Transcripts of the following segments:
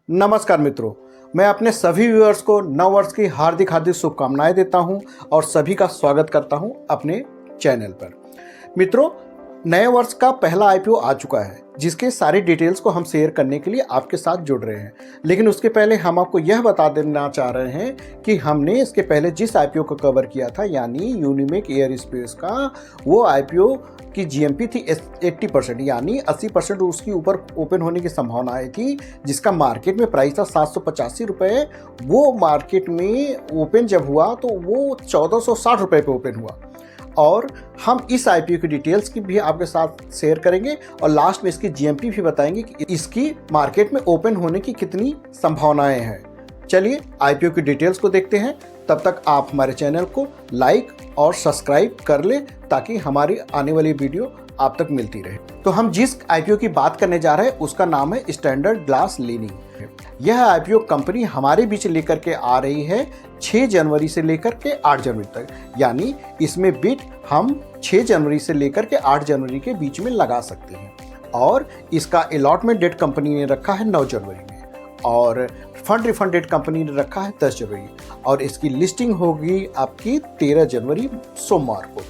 नमस्कार मित्रों, मैं अपने सभी व्यूअर्स को नव वर्ष की हार्दिक हार्दिक शुभकामनाएं देता हूं और सभी का स्वागत करता हूं अपने चैनल पर। मित्रों, नए वर्ष का पहला आईपीओ आ चुका है, जिसके सारे डिटेल्स को हम शेयर करने के लिए आपके साथ जुड़ रहे हैं। लेकिन उसके पहले हम आपको यह बता देना चाह रहे हैं कि हमने इसके पहले जिस आईपीओ को कवर किया था, यानी यूनिमेक एयरस्पेस का, वो आईपीओ की जीएमपी थी 80%, यानी 80% उसकी ऊपर ओपन होने की संभावनाएं थी, जिसका मार्केट में प्राइस था 785 रुपये। वो मार्केट में ओपन जब हुआ तो वो 1460 रुपये पे ओपन हुआ। और हम इस आईपीओ की डिटेल्स की भी आपके साथ शेयर करेंगे और लास्ट में इसकी जीएमपी भी बताएंगे कि इसकी मार्केट में ओपन होने की कितनी संभावनाएं हैं। चलिए आईपीओ की डिटेल्स को देखते हैं। तब तक आप हमारे चैनल को लाइक और सब्सक्राइब कर लें ताकि हमारी आने वाली वीडियो आप तक मिलती रहे। तो हम जिस आईपीओ की बात करने जा रहे हैं उसका नाम है स्टैंडर्ड ग्लास लीनिंग। यह आईपीओ कंपनी हमारे बीच लेकर के आ रही है 6 जनवरी से लेकर के 8 जनवरी तक, यानी इसमें बिड हम 6 जनवरी से लेकर के 8 जनवरी के बीच में लगा सकते हैं। और इसका अलॉटमेंट डेट कंपनी ने रखा है 9 जनवरी में और फंड रिफंड डेट कंपनी ने रखा है 10 जनवरी और इसकी लिस्टिंग होगी आपकी 13 जनवरी सोमवार को।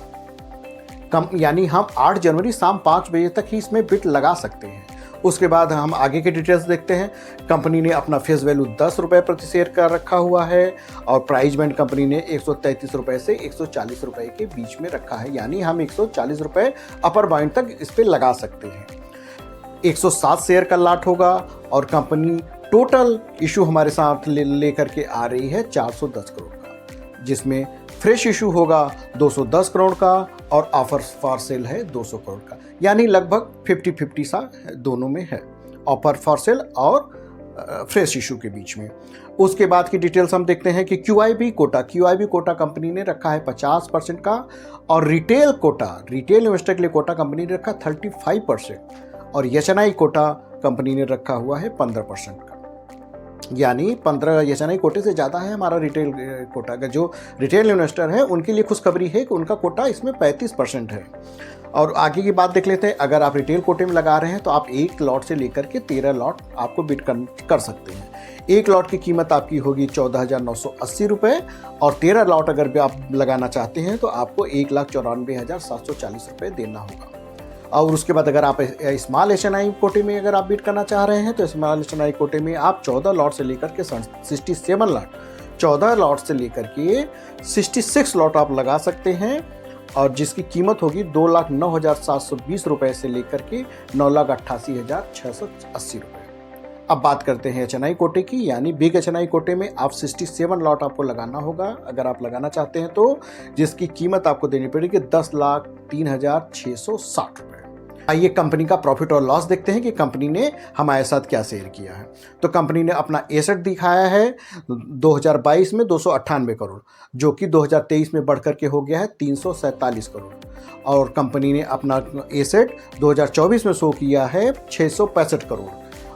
यानी हम 8 जनवरी शाम 5 बजे तक ही इसमें बिड लगा सकते हैं। उसके बाद हम आगे के डिटेल्स देखते हैं। कंपनी ने अपना फेस वैल्यू 10 रुपये प्रति शेयर का रखा हुआ है और प्राइस बैंड कंपनी ने 133 रुपये से 140 रुपये के बीच में रखा है, यानी हम 140 रुपये अपर बाउंड तक इस पर लगा सकते हैं। 107 शेयर का लाट होगा और कंपनी टोटल इशू हमारे साथ लेकर के आ रही है 410 करोड़ का, जिसमें फ्रेश इशू होगा 210 करोड़ का और ऑफर फॉर सेल है 200 करोड़ का, यानी लगभग 50-50 सा दोनों में है, ऑफर फॉर सेल और फ्रेश इशू के बीच में। उसके बाद की डिटेल्स हम देखते हैं कि क्यूआईबी कोटा कंपनी ने रखा है 50% का और रिटेल इन्वेस्टर के लिए कोटा कंपनी ने रखा 35% और एचएनआई कोटा कंपनी ने रखा हुआ है 15% का, यानी 15 एचएनआई कोटे से ज़्यादा है हमारा रिटेल कोटा का। जो रिटेल इन्वेस्टर है उनके लिए खुशखबरी है कि उनका कोटा इसमें 35% है। और आगे की बात देख लेते हैं। अगर आप रिटेल कोटे में लगा रहे हैं तो आप 1 लॉट से लेकर के 13 लॉट आपको बिड कर सकते हैं। 1 लॉट की कीमत आपकी होगी 14,980 रुपये और 13 लॉट अगर भी आप लगाना चाहते हैं तो आपको 1,94,740 रुपये देना होगा। और उसके बाद अगर आप स्मॉल एचएनआई कोटे में अगर आप बिड करना चाह रहे हैं तो स्मॉल एचएनआई कोटे में आप 14 लॉट से लेकर के 67 लॉट 14 लॉट से लेकर के 66 लॉट आप लगा सकते हैं और जिसकी कीमत होगी 2,09,720 रुपये से लेकर के 9,88,680 रुपये। अब बात करते हैं एचएनआई कोटे की, यानी बिग एचएनआई कोटे में आप 67 लॉट आपको लगाना होगा अगर आप लगाना चाहते हैं तो, जिसकी कीमत आपको देनी पड़ेगी 10,03,660 रुपये। आइए कंपनी का प्रॉफिट और लॉस देखते हैं कि कंपनी ने हमारे साथ क्या शेयर किया है। तो कंपनी ने अपना एसेट दिखाया है 2022 में 298 करोड़, जो कि 2023 में बढ़कर के हो गया है 347 करोड़ और कंपनी ने अपना एसेट 2024 में शो किया है 665 करोड़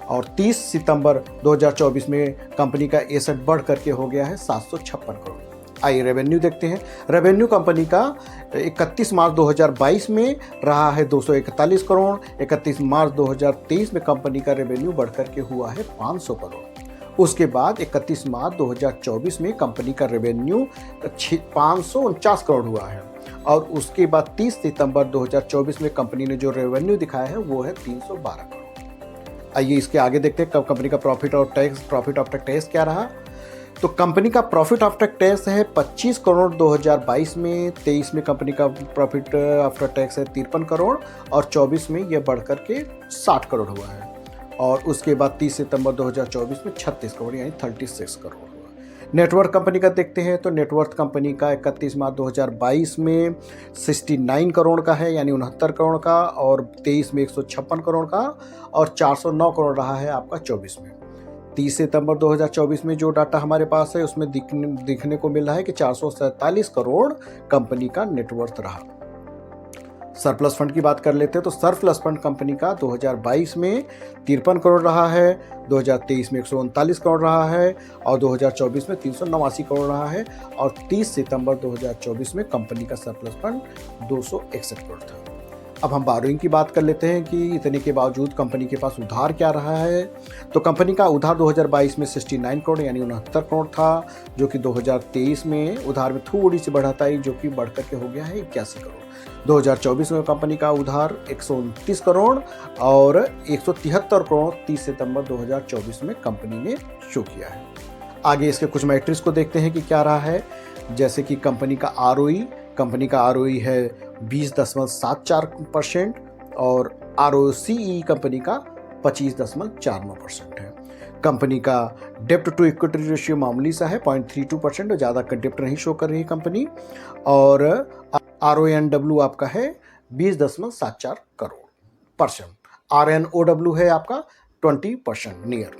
और 30 सितंबर 2024 में कंपनी का एसेट बढ़ करके हो गया है 756 करोड़। आइए रेवेन्यू देखते हैं। रेवेन्यू कंपनी का 31 मार्च 2022 में रहा है 241 करोड़। 31 मार्च 2023 में कंपनी का रेवेन्यू बढ़ करके हुआ है 500 करोड़। उसके बाद 31 मार्च 2024 में कंपनी का रेवेन्यू 549 करोड़ हुआ है और उसके बाद 30 सितंबर 2024 में कंपनी ने जो रेवेन्यू दिखाया है वो है 312 करोड़। आइए इसके आगे देखते हैं कंपनी का प्रॉफिट आफ्टर टैक्स क्या रहा। तो कंपनी का प्रॉफिट आफ्टर टैक्स है 25 करोड़ 2022 में, 23 में कंपनी का प्रॉफिट आफ्टर टैक्स है 53 करोड़ और 24 में यह बढ़कर के 60 करोड़ हुआ है और उसके बाद 30 सितंबर 2024 में 36 करोड़ यानी 36 करोड़ हुआ। नेटवर्थ कंपनी का देखते हैं तो नेटवर्थ कंपनी का 31 मार्च 2022 में 69 करोड़ का है, यानी 69 करोड़ का और 23 में 156 करोड़ का और 409 करोड़ रहा है आपका 24 में। 30 सितंबर 2024 में जो डाटा हमारे पास है उसमें दिखने को मिल रहा है कि 447 करोड़ कंपनी का नेटवर्थ रहा। सरप्लस फंड की बात कर लेते हैं तो सरप्लस फंड कंपनी का 2022 में 53 करोड़ रहा है, 2023 में 139 करोड़ रहा है और 2024 में 389 करोड़ रहा है और 30 सितंबर 2024 में कंपनी का सरप्लस फंड 261 करोड़ था। अब हम बोरोइंग की बात कर लेते हैं कि इतने के बावजूद कंपनी के पास उधार क्या रहा है। तो कंपनी का उधार 2022 में 69 करोड़ यानी 69 करोड़ था, जो कि 2023 में उधार में थोड़ी सी बढ़त आई, जो कि बढ़कर के हो गया है 81 करोड़। 2024 में कंपनी का उधार 129 करोड़ और 173 करोड़ 30 सितंबर 2024 में कंपनी ने शो किया है। आगे इसके कुछ मैट्रिक्स को देखते हैं कि क्या रहा है। जैसे कि कंपनी का आरओई है 20.74% और आरओसीई कंपनी का 25.49% है। कंपनी का डेप्ट टू इक्विटी रेशियो मामूली सा है 0.32% और ज़्यादा डेप्ट नहीं शो कर रही है कंपनी। और आरओएनडब्ल्यू आपका है 20.74 करोड़ %। आरएनओडब्ल्यू है आपका 20% नियर।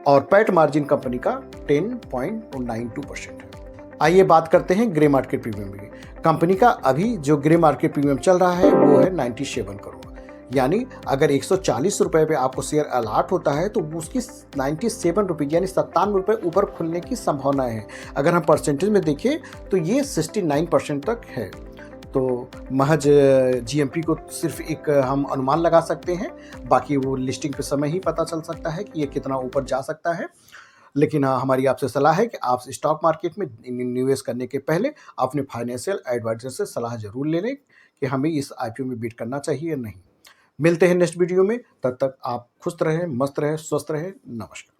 और पैट मार्जिन कंपनी का 10.92% है। आइए बात करते हैं ग्रे मार्केट प्रीमियम की। कंपनी का अभी जो ग्रे मार्केट प्रीमियम चल रहा है वो है 97 करोड़, यानी अगर 140 रुपए पे आपको शेयर अलॉट होता है तो उसकी 97 रुपये यानी 97 रुपये ऊपर खुलने की संभावना है। अगर हम परसेंटेज में देखें तो ये 69% तक है। तो महज जीएमपी को सिर्फ एक हम अनुमान लगा सकते हैं, बाकी वो लिस्टिंग के समय ही पता चल सकता है कि ये कितना ऊपर जा सकता है। लेकिन हाँ, हमारी आपसे सलाह है कि आप स्टॉक मार्केट में निवेश करने के पहले अपने फाइनेंशियल एडवाइजर से सलाह जरूर ले लें कि हमें इस आईपीओ में बिड करना चाहिए या नहीं। मिलते हैं नेक्स्ट वीडियो में, तब तक आप खुश रहें, मस्त रहें, स्वस्थ रहें। नमस्कार।